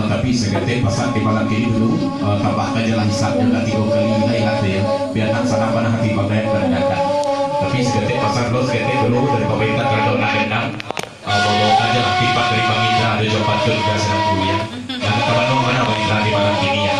tapi seketik pasal di malam ini dulu tambahkan jalan hisapnya 3 kali lain ya biar tak sana pada hati bangga berandakan. Tapi seketik pasal lo seketik dulu dari pemerintah terhadap nak bawa aja akibat dari Bang Indra ada jawaban ke juga sedang dulu ya. Dan teman-teman mana Bang Indra di malam ini ya.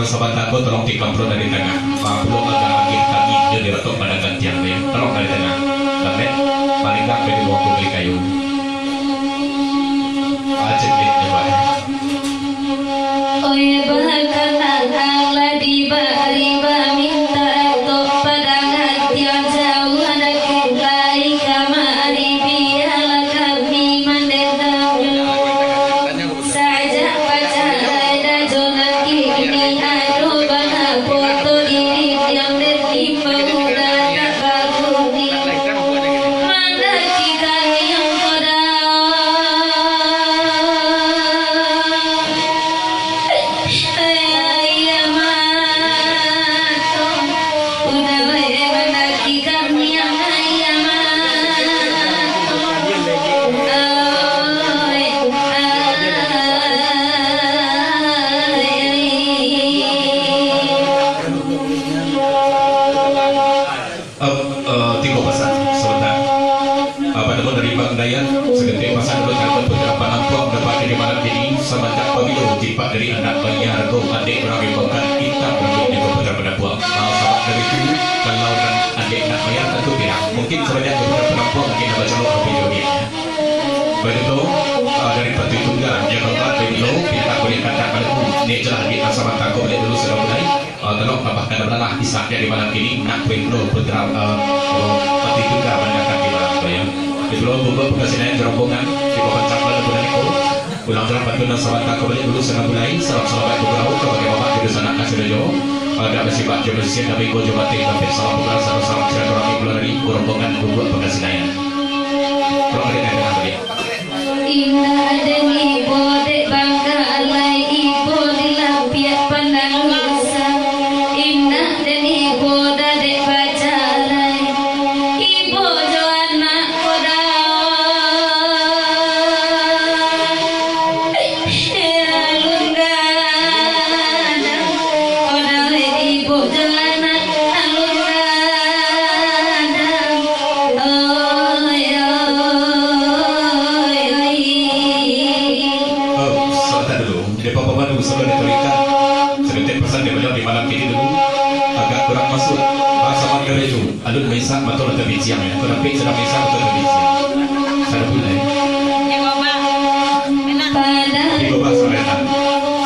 Sobat aku tolong dikampro dari tengah. Belum agak akhir kaki dia diretuk pada gantian ya. Tolong dari tengah. Tapi paling gak beli waktu beli kayu. Acet deh coba. Oh ya bahkan Allah di riba minta tok pada gantian jauh ada kelai kamari biala kami mandeta. Saja baca ada jonan kini foto diri yang tertimpa udah tak baguni mana kita yang pada ayah mato udah mana kita yang ayah tiga pesan sebentar. Pada dari Bang Dayan seketik pesan dulu dapat beberapa nampak dapat dari malam ini semacam pemilu jipak dari anak bayi harga adik berawi pekan kita berawi di beberapa buang. Sahabat dari itu kalau dan adik nak bayar tentu tidak mungkin sebanyak beberapa nampak mungkin dapat calon video ini. Baik itu dari Pati Tunggal yang keempat video kita boleh katakan ini jelas kita sama tak boleh dulu sudah mulai. Tolong tambahkan adalah kisah dari malam ini nak bro putra Pati Tunggal mendapat di malam ya. Di belum buka pengasinan rombongan di bawah caplan bulan itu ulang jalan patunan sahabat tak boleh dulu sudah mulai. Salam sahabat beberapa kepada bapak di sana kasih dojo. Ada bersifat jodoh siang tapi go coba tapi salam beberapa sama silaturahmi bulan hari rombongan buka pengasinan. Tolong ada dengan dia. indah demi bodek bangga alai ibu dilapiat pandang lusa indah demi boda dek baca alai ibu jo anak koda alun gada koda ibu jo anak alun gada oh ya Bapak Manu sebelum ditorikan sebentar pesan dia beliau di malam ini dulu agak kurang masuk bahasa Mandarin itu alun mesak betul atau biciang ya kurang pik sedang mesak betul atau biciang saya boleh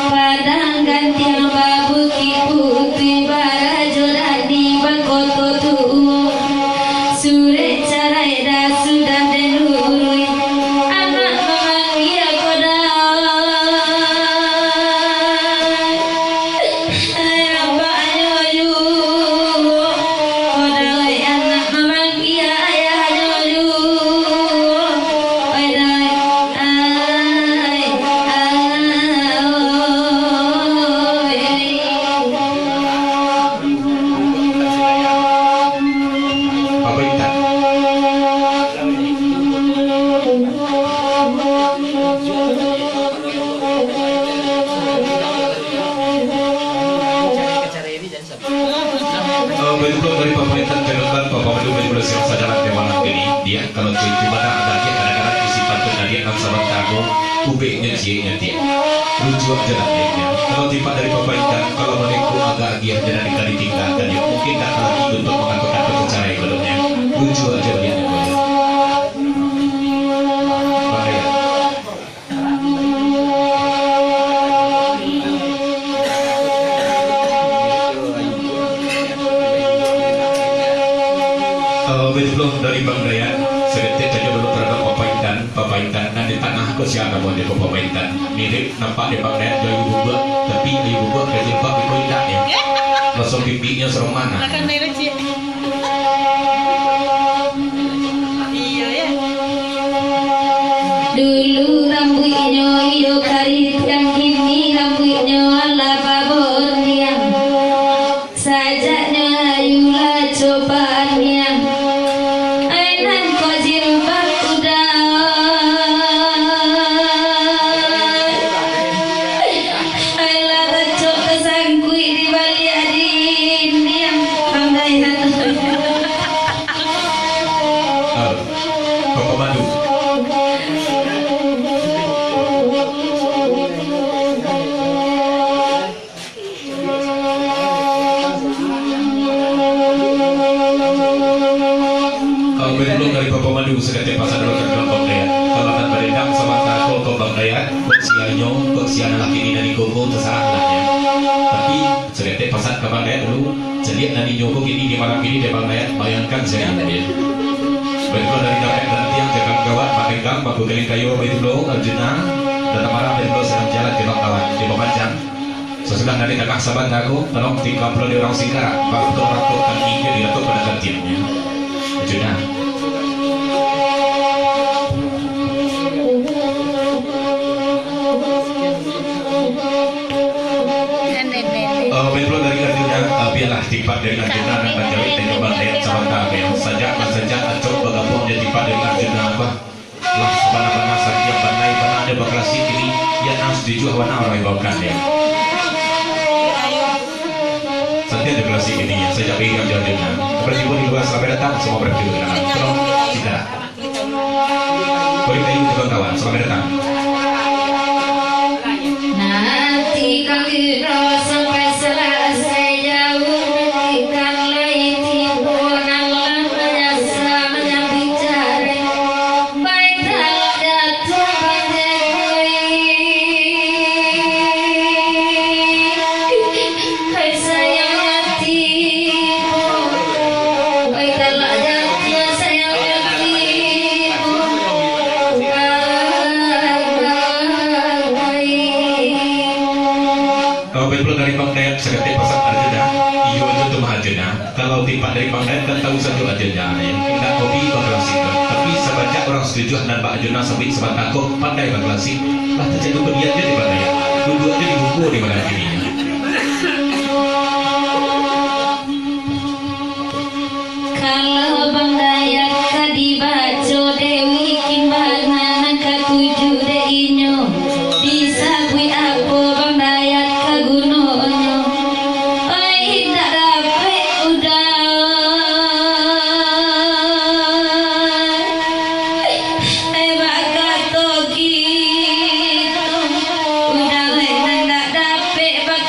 padang gantian babu putih barajola di bangkoto tuh sure carai dah sudah denurui anak memanggil koda Betul dari pemerintah Kementerian Pembangunan Indonesia sajalah dewan ini dia kalau itu mana ada dia kadang-kadang isi pantun dia kan sama tahu UB-nya J-nya dia lucu aja nantinya kalau tiba dari pemerintah kalau mereka agak giat dan ditinggalkan ya mungkin tak lagi untuk mengatakan percaya belumnya lucu aja lihatnya belum dari Bang Dayan sedetik saja dulu terhadap papaitan dan di tanah ke siapa buat dia papaitan mirip nampak di Bang Dayan jauh bubuk tapi jauh bubuk ke jilbab itu tidak ya langsung pipinya serem mana akan merah sih iya ya Dulu rambutnya hijau karit yang kini rambutnya ala babon yang sajaknya ayulah cobaannya enak kok jilbab udah ayolah racok kesangkui di balik adin yang pandaian Bapak Madu belum dari Bapak Madu sedetik pasal dulu terhadap Bang Dayan kalau tak beredam sama takut ke Bang Dayan kok sianya laki ini dari gogo terserah lah ya tapi sedetik pasal ke Bang Dayan dulu jadi nanti nyokok ini di malam ini di Bang Dayan bayangkan saya ya betul dari dapat dan tiang jalan gawat Pak Enggang Pak Bukeling Kayu itu dulu Arjuna dan Tamara dan dulu sedang jalan di kawan di Bapanjang sesudah dari kakak sahabat aku tolong tinggal perlu di orang Singkara Pak Betul Ratu dan ini dilakukan pada gantiannya Arjuna betul dari Arjuna biarlah tipat dari Arjuna dan Bajawit dan Bang Dayan sama Tabel saja acok bergabung jadi tipat dari Arjuna apa lah sabana-bana saja banai bana ada baklasi ini yang harus dijual warna orang bawakan ya saja ada baklasi ini ya saya pilih Arjuna seperti pun di luar sampai datang semua berarti dengan tolong tidak boleh kayu kawan sampai datang nanti kali sampai selesai jauh ikan lain timbunan lamanya samanya bicara baik dalam jatuh hai sayang hatimu baik dalam jatuh sayang hatimu betul dari Bang Dayan seketik pasang Arjuna iyo itu Arjuna kalau tiba dari Bang Dayan kan tahu satu Arjuna ya kita hobi baklasi tapi sebanyak orang setuju dan Pak Arjuna sampai sebat takut pandai baklasi lah terjadi kebiasaan di Bang Dayan dua-duanya di buku di mana ini kalau Bang Dayan kadibaco Dewi kimbangan ketujuh deinyo bisa kui apa Bang Dayan kagunonyo oi tak dapat udah bakato gitu udah tak dapat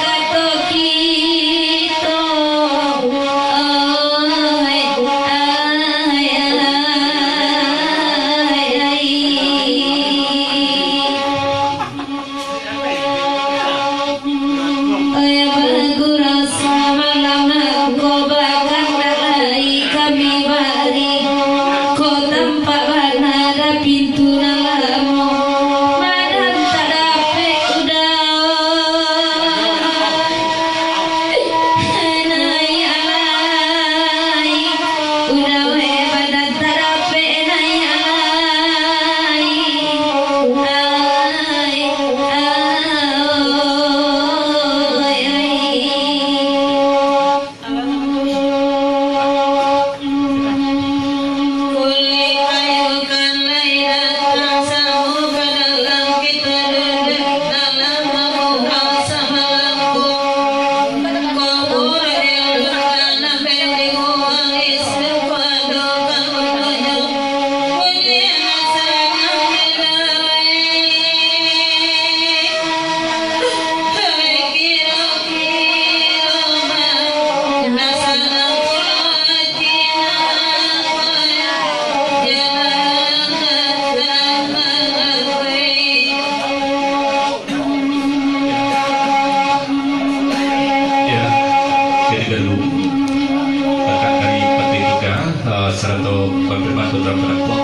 serta berfirman Tuhan penentuan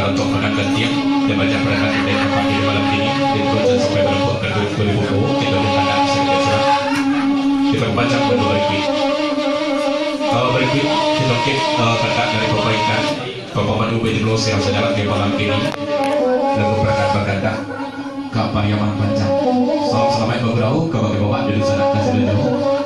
untuk menangkan tiang dan banyak perangkat yang dapat di malam ini diturunkan sampai berlaku kedua 2020 kita menghadap sedikit surat kita membaca kedua berikut kata dari perbaikan Bapak Madu Bedros yang sedang di malam ini lagu perangkat baganda ke Pariaman Panjang. Salam selamat bergurau kepada Bapak di sana kasih jauh.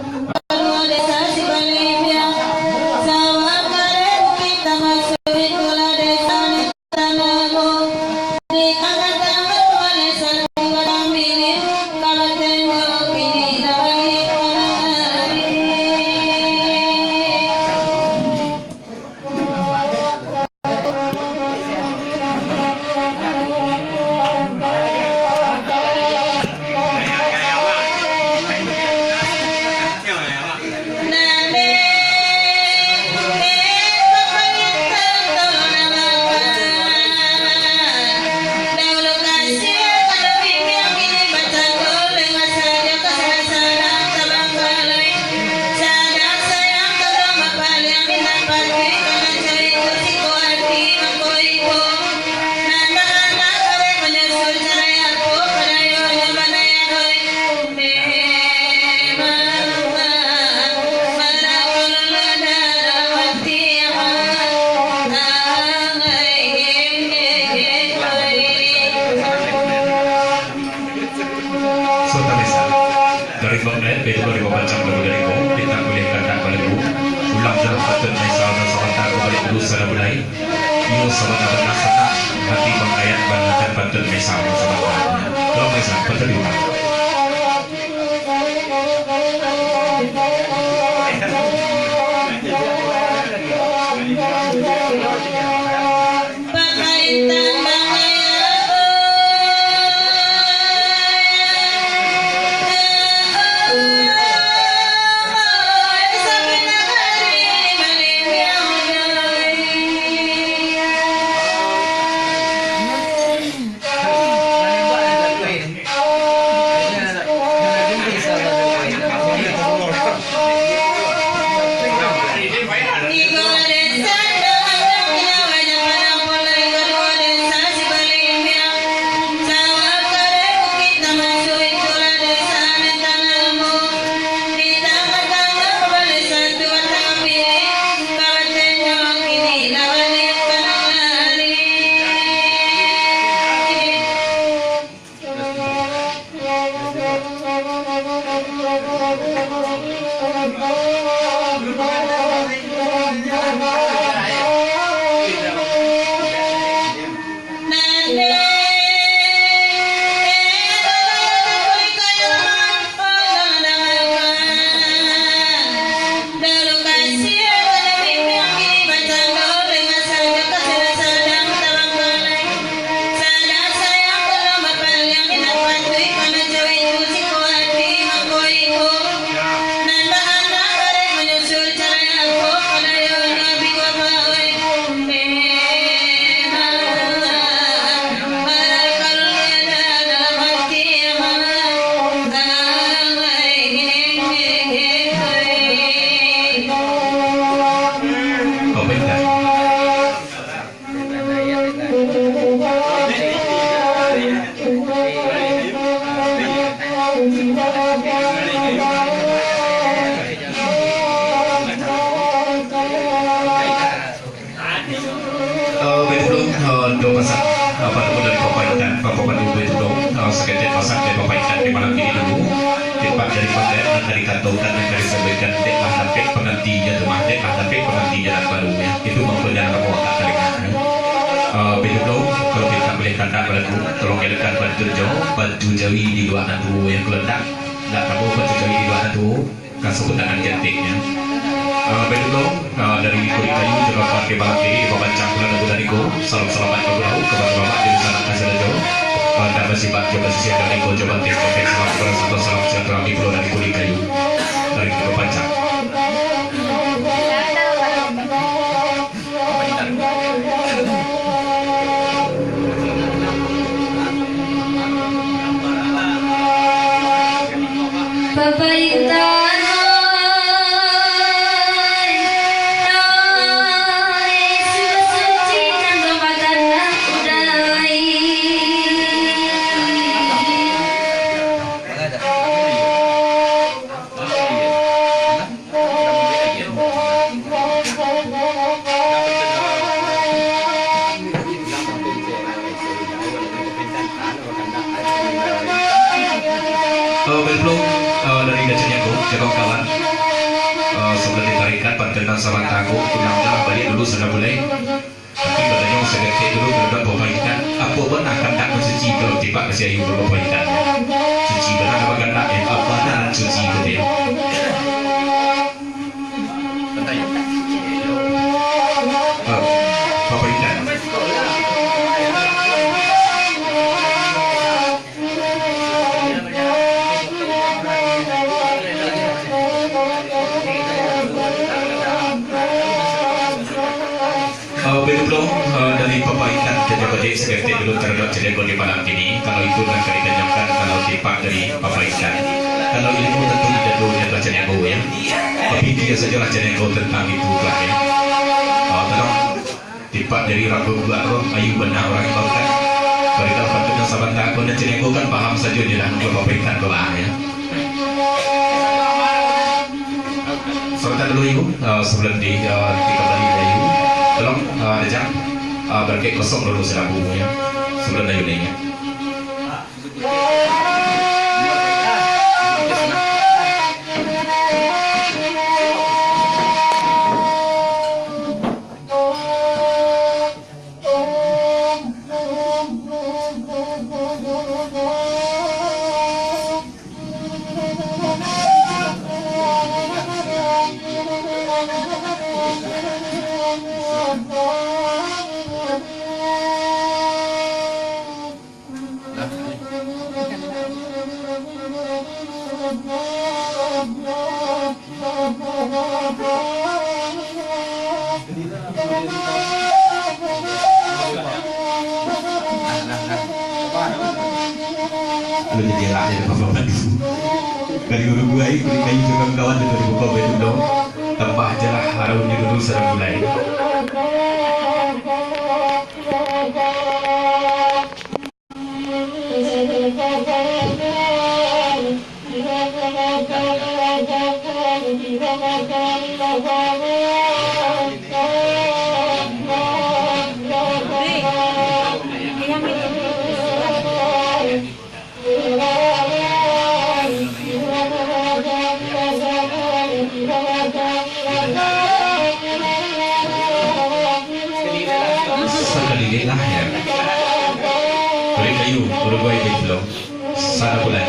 Baju Jawi di dua nadu yang keledak nggak tahu baju Jawi di dua nadu kasut dengan jantiknya betul dari kulit kayu juga pakai bahan kiri bapak campuran lagu dari go salam selamat berdoa kepada bapak di sana kasih jauh dan masih pak coba sisi dari go coba tim pakai salam bersatu salam silaturahmi pulau dari kulit kayu dari bapak cam Bapak Belum dari gajahnya Bu, kawan sebelum ditarikan pantenan sama taku kunangnya balik dulu sudah boleh. Tapi badannya mau segede dulu terhadap pemaikan. Apa pun akan tak mencuci kalau tiba kasih ayu berpemaikan. Cuci benar apa kan nak yang apa nak cuci gitu ya. Pemaikan. Belum dari perbaikan jadi seperti dulu terhadap jadi di malam ini. Kalau itu akan ditanyakan kalau tipak dari perbaikan. Kalau ilmu tentu tidak dulu yang belajar yang ya. Tapi dia saja belajar yang tentang itu lah ya. Tolong tipak dari ragu belakang ayu benar orang yang baukan. Kalau kita patutnya sahabat takut dan jadi kan paham saja dia dah perbaikan doa ya. Sebentar dulu ibu sebelum kita balik ayu. Tolong Rejang berkait kosong dulu serabu ya sebelum dari ini ya. Lu jadi rakyat dari bapak dari Uruguay beli kayu juga kawan dari bapak itu dong tambah aja lah harumnya dulu serang mulai. Sekali lah ya. Beli kayu Uruguay itu dong sana bulan.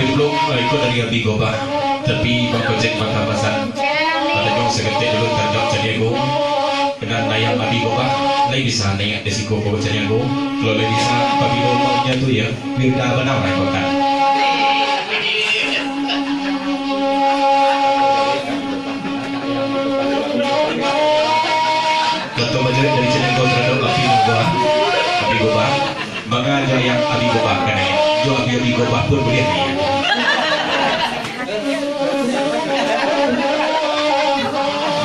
Belum ikut dari Abi Gobah tapi bang Kojek mata pasan pada jong seketik dulu terjauh Caniago dengan nayang Abi Gobah lagi bisa naik desiko ke Caniago kalau lagi bisa apabila maunya tu ya biar dah benar lah makan betul baca dari Caniago terhadap Abi Gobah mengajar yang Abi Gobah kan ya jo Abi Gobah pun boleh ni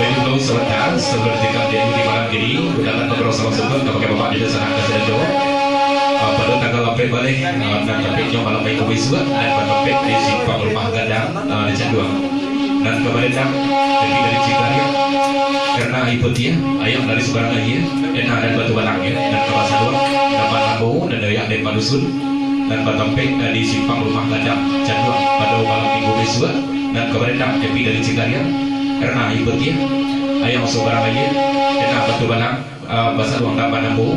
belum sebentar seperti kalian di malam ini gunakan ngobrol sama-sama kalau pakai bapak di sana ke Sedajo pada tanggal 8 balik dan tampaknya malam baik kewiswa dan tampak di simpang rumah gadang di Canduang dan kemarin jadi dari Cikarang karena ikutnya ayam dari sebarang lagi enak dan batu balang ya dan kawasan dua dapat lambu dan dayak dari Padusun dan tampak di simpang rumah gadang Canduang pada malam minggu besok dan kemarin jadi dari Cikarang karena ikutnya ayam sebarang lagi enak batu balang bahasa ruang dapat lambu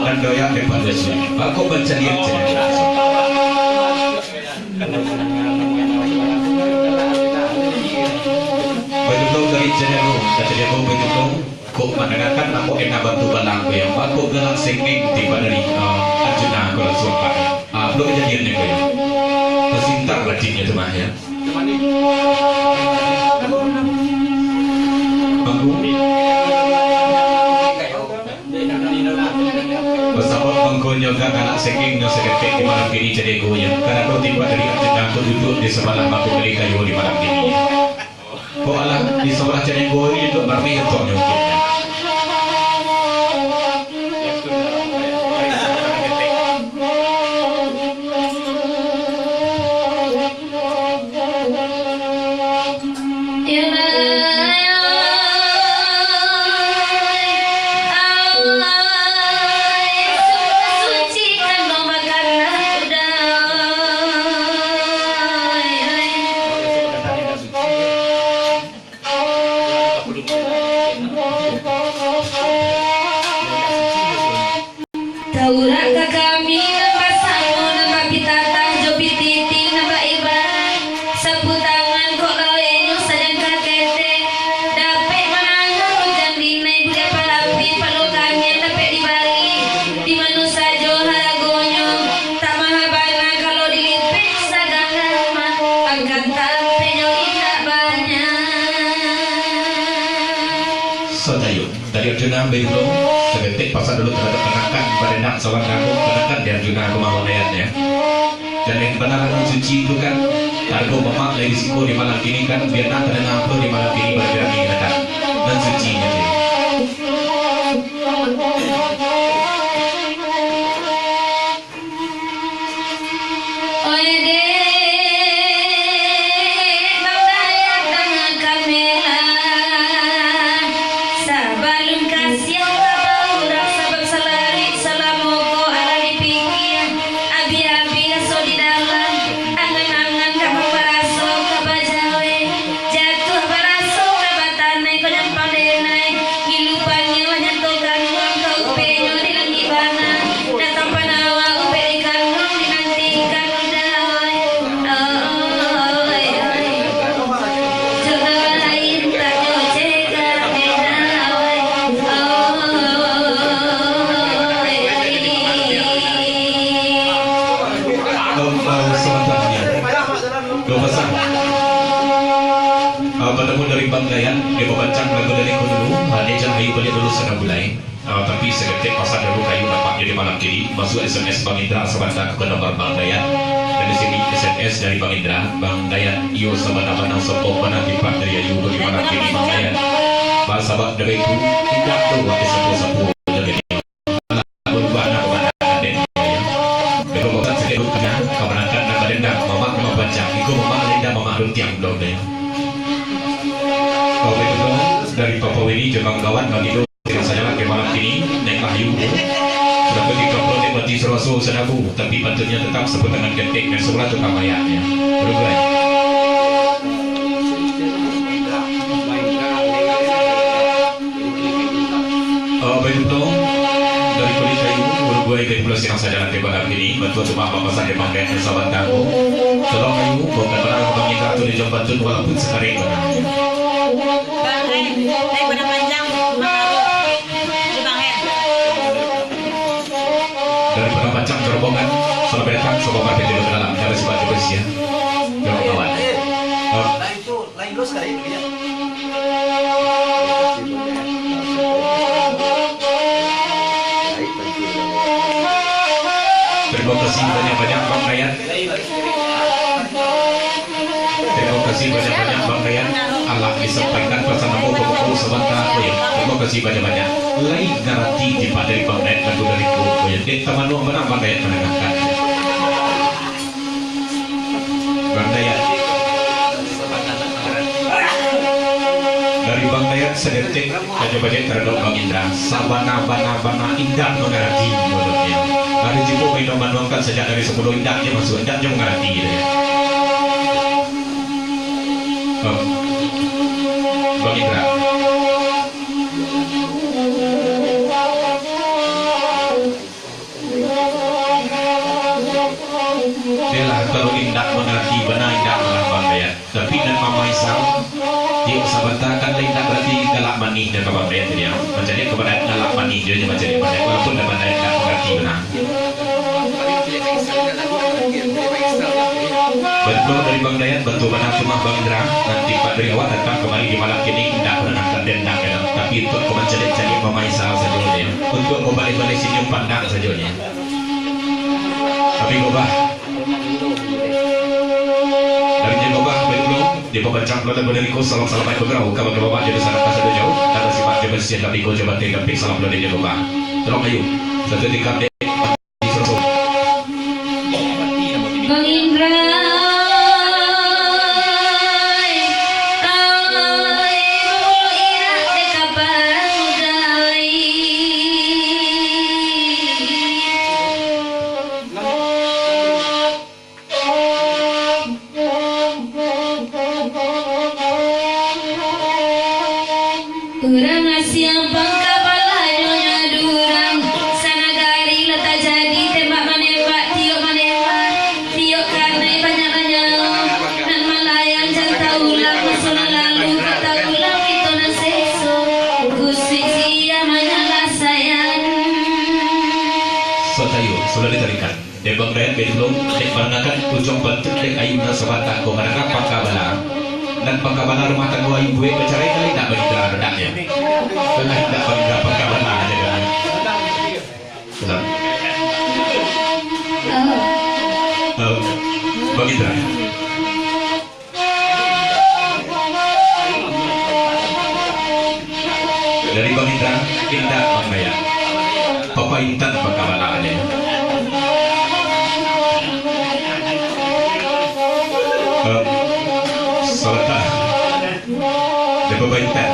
dan dayak dari Padusun aku baca dia betul dari channel dari channel betul kok mendengarkan aku enak batu balang yang aku gelang singing tiba dari Arjuna kalau sumpah belum kejadiannya kayak pesintar batinnya tuh mah ya bersama mengkonyo kan anak singing no seketik di malam ini jadi goyang karena kau tiba dari Arjuna aku duduk di sebelah batu beli kayu di malam ini alam di sebelah jalan gue itu berarti itu mungkin. Taurak ka kami nambah samo nambah pitatang jopi titing nambah iban sapu tangan kok lawe sajang kakete dapet manangan hujan dinai budak palapi palukannya dapet di Bali di mana sajo haragonyo tak mahabana kalau dilipik sagangama angkat tape jo indah banyak Sodayo dari Arjuna Benglo segetik pasal dulu terhadap kenakan berenang seorang kampung kenakan di Arjuna Kumawalayatnya dan yang benar suci itu kan kargo memak lagi risiko di malam ini kan biar nak terdengar apa di malam ini bergerak di kenakan dan sucinya sih. Bertemu dari Banglayan, dia membancang lagu dari dulu, hanya Hayu balik dulu sudah mulai. Tapi seketik pasal dulu kayu dapat jadi malam kini masuk SMS Bang Indra sebentar ke nomor Banglayan. Dan di sini SMS dari Bang Indra, Banglayan, iyo sama-sama sopok mana tipat dari Ayu bagi malam kini Banglayan. Bahasa bak dari itu tidak tahu ada sapu-sapu jadi berubah nama mana dan kalau bukan sekedar kena kemenangan nama dendam, mama membaca, ikut mama dendam mama tiang belum deh. Kau betul dari Papa Weni Jepang kawan bagi lo saya lagi malam ini naik kayu sudah ketika protek mati serasu sedabu tapi patutnya tetap sebut dengan genting dan sebelah tukang mayatnya berubah. Betul dari kulit kayu Uruguay dari pulau yang saya jalan ke malam ini bantu cuma apa saja pakai sahabat kamu tolong kayu bukan pernah Bang Indra tu di jambatan walaupun sekali Naik pada panjang mengaruh di Banghen. dari Padang Panjang terobokan selamat datang sobat partai di dalam dari sebab bersih ya kawan. Lain lu sekali ya. Terima kasih banyak-banyak Bang Ryan. Terima kasih banyak-banyak Bang Ryan. Allah disampaikan pesan aku ke buku sebentar ya. Terima kasih banyak-banyak. Lain garanti di dari Bang Ryan lagu dari buku ya. Dek teman lu mana Bang Ryan menangkan. Bang Ryan. Dari Bang Ryan sedetik baca-baca terhadap Bang Indra. Sabana indah mengerti menurutnya. Hari Jibu minum manuangkan sejak dari 10 indahnya masuk indahnya mengerti gitu ya. Bang Indra. Dia kalau indah mengerti benar indah mengerti ya. Tapi dan Mama Isau dia sahabatkan indah berarti galak manis dan kawan dia dia menjadi kepada galak manis dia menjadi pada walaupun dapat indah mengerti benar. Betul dari Bang Dayan, betul mana cuma Bang Indra nanti Pak dari awal datang kemari di malam ini tidak menenangkan dendam ya. Tapi untuk mencari-cari Mama Isau saja dia untuk kembali-balik senyum pandang saja dia. Tapi gobah dari gobah betul di pembancang lalu berdiriku salam salaman bergerau kabar bapak jadi sana kasar jauh dan sifat jabat siap tapi ko jabat tinggal pik salam lalu dia bapak tolong ayo satu tingkat dek disuruh Bang Indra Urang siang pangkabalanyonya durang sanagari letak jadi tembak menembak tiup karena banyak dan malayan janta ulang pesona lalu kata ulang itu naseso kusik sia menyala sayang sotayo sudah ditarikan debang rakyat bedulung dek pangakan ujung bentuk dek ayuna sebatang ko karena pangkabala dan pangkabala rumah tangga ibu bercerai kali tak berita redaknya kena tidak berita pangkabala aja kan betul Bang Indra dari Bang Indra Indah Bang Raya Papa Intan pangkabala aja Salata de Papa Intan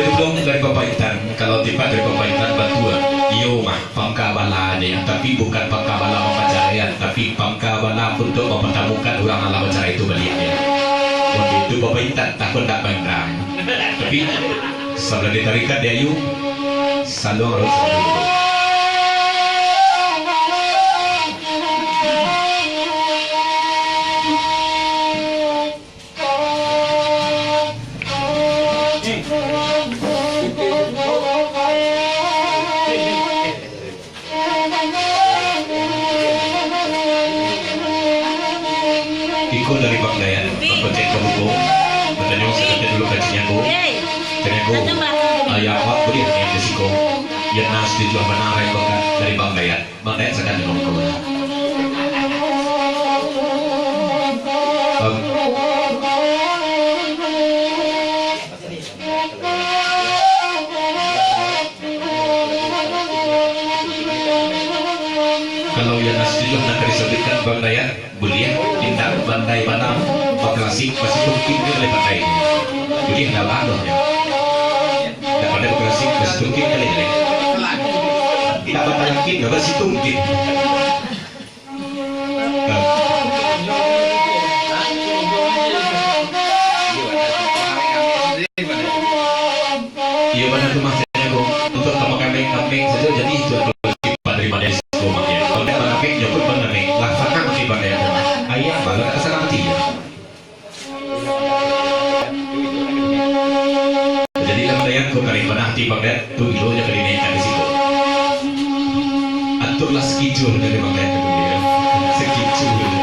betul dari Papa Intan kalau tiba dari Papa Intan batua iyo mah pangkabala dia tapi bukan pangkabala pencarian tapi pangkabala untuk mempertemukan orang ala bicara itu beliau waktu itu Papa Intan takut tak bangkrang tapi sebelum ditarikan dia yuk selalu harus Iko dari Bang Dayan, Bang Cek Kabuko, bertanya seperti dulu kajinya ko, ayah awak beri yang desiko, yang nas dijual benar yang dari Bang Dayan sangat dengan ko. Kalau yang nas dijual nak disebutkan Bang Dayan, boleh tindak bandai banam klasik masih mungkin oleh bandai ini jadi hendak lalu ya tidak pada klasik masih mungkin kali ini tidak bandai mungkin tidak masih mungkin iya mana tuh maksudnya kok untuk kamu kambing saja jadi itu pada dari bandai semuanya kalau tidak kambing ya pun bandai laksanakan di bandai ayah balik ke sana mati ya jadi lama yang kau kali mana hati bangdet tu ilonya kali naikkan di situ aturlah skijur dari bangdet kemudian skijur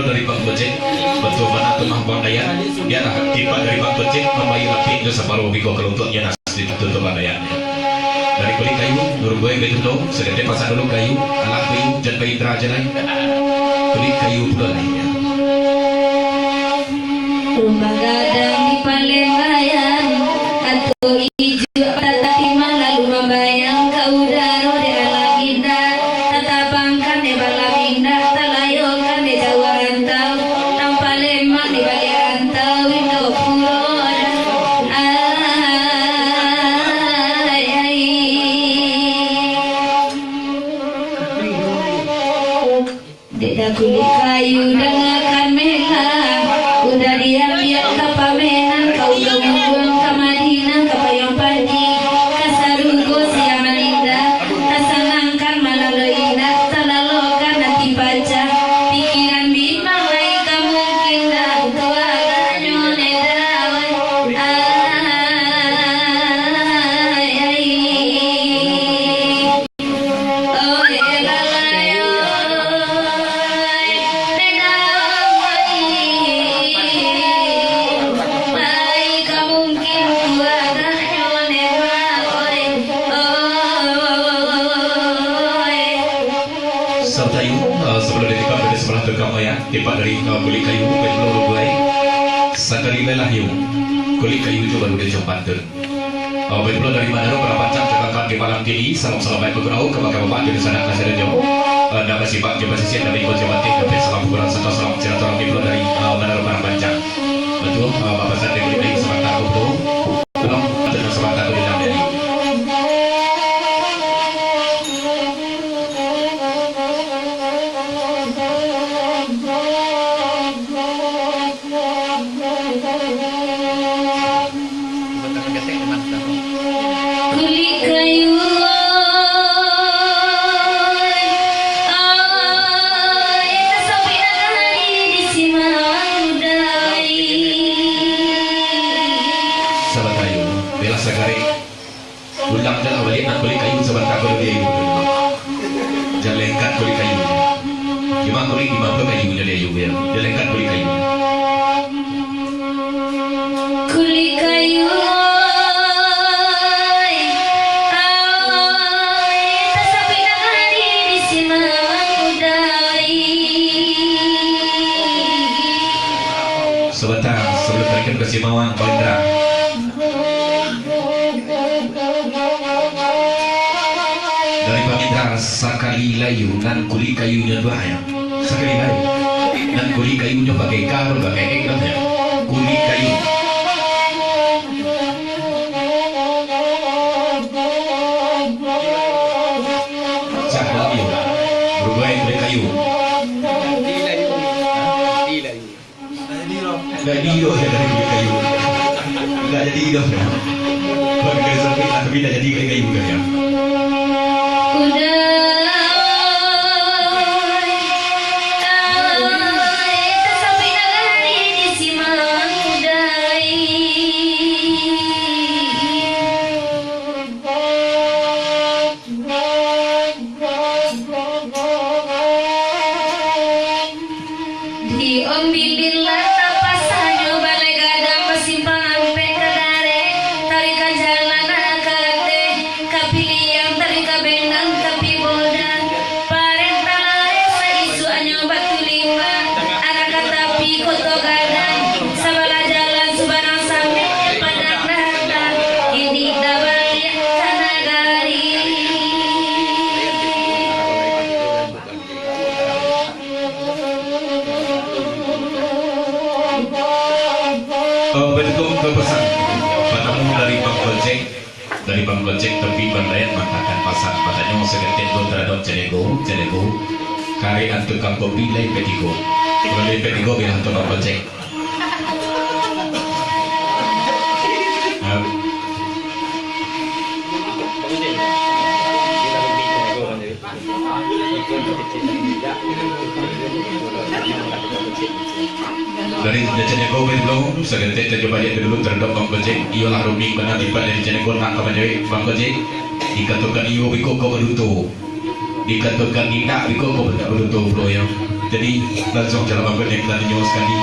dari Bang Bocek betul benar tuh mah Bang Dayan dia tak tiba dari Bang Bocek membayi lapik itu separuh biko keluntutnya nasi tutup Bang Dayan dari beli kayu nur gue betul sedang pasang dulu kayu alat kayu dan bayi Indra aja lain beli kayu pula lainnya rumah gadang di Palembang atau hijau pada timah lalu membayang ke udara di alam indah tatapangkan di balam indah talayokan di Jawa rantau nang Palembang di balik rantau Indo Pulau Ayu dengarkan mela, udah diam-diam ke pamenan, kau dong ke Madinah, ke payung panji, ke Sarugo siang indah, tak senangkan malah indah, terlalu nanti baca, pikiran bimbang lagi kemungkin dah, tua agaknya nedawan, Sertayu sebelum ditikam dari sebelah tukang ya, tiba dari kulit kayu belum buai. Sakari lelah yu, kulit kayu itu baru dia jumpantur. Belum dari mana lo berapacak cekangkan di malam kini, salam baik berkerau kepada bapak jadi sana kasih rejau. Nama si pak jumpa sisi dari ikut jawati tapi salam kurang satu salam silaturahmi belum dari mana lo berapacak. Betul, bapak saya dari kulit kayu sebentar betul. Belum ada sebentar di dalam dari. kulit kayu sepi hari di Simawang Udai. Sahabat kayu, bela sekali. Ulang jalan balik nak kulit kayu sebentar kalau dia ibu dulu. Jangan lengkat kulit kayu. Cuma kulit di mana kayunya dia ibu ya. Dia lengkat kulit kayu. Kulit kayu sepi hari di Simawang Udai. Sebentar sebelum berikan ke Simawang, Pak Indra. Dari Pak Indra sakali layu dan kulit kayunya dua ya. Sakali layu dan kulit kayunya pakai kar, pakai ekor ya. Kulit kayu. Siapa lagi? Berbuai kulit kayu. Nggak jadi hidung ya dari kulit kayu. Nggak jadi hidung ya. Bagi kali sampai tapi nggak jadi kulit kayu kan ya. Sepi hari di Simawang Udai. Diombilillah tapasanyo balai gadang persimpangan pekadare tarikan jalan akade kapili yang tarika benang kapi bodan parentalare saisu anyo batu lima anak katapi koto gadang sabala jalan subanang sampai padang nata ini dabalik kanagari. Bentuk kepesan padamu dari Bang Gojek tepi bandayan mengatakan pasar padanya segetin go teradon cenego kari antu kampo bilai petigo bilai petigo bilang antu Bang Gojek dari cenego belum segetin tercoba lihat dulu terhadap Bang Gojek ialah roaming benar tiba dari cenego nak kepada Bang Gojek dikatakan iyo biko kau berutuh dikatakan tidak biko kau berutuh bro ya jadi langsung jalan Bang Gojek dan nyawa sekali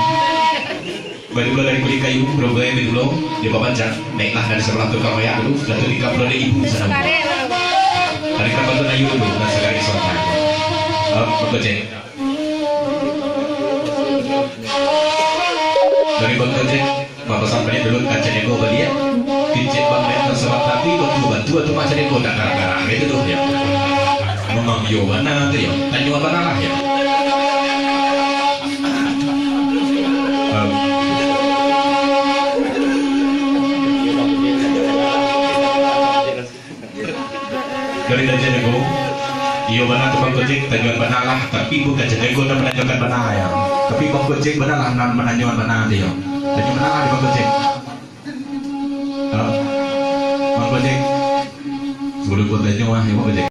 baru dari kulit kayu bro gue dulu di Babanjang naiklah dari sebelah tukang raya dulu sudah di kapal dari ibu sana dari kapal tu nayu dulu dan sekali soalnya Bang Gojek dari Bang Gojek Bapak sampainya dulu kancanya gue beliau kincit Bang Mentor sebab tapi bantu atau macam itu tak garang-garang itu tuh ya memang yo mana tuh ya tanya apa lah ya dari kancanya gue Iyo benar tuh Bang Gojek tujuan benar lah, tapi bukan cenderung dan menanyakan benar ya. Tapi Bang Gojek benar lah nan menanyakan benar dia. Tujuan benar lah di Bang Gojek. Bang Gojek, sebelum gue tanya wah ya Bang Gojek.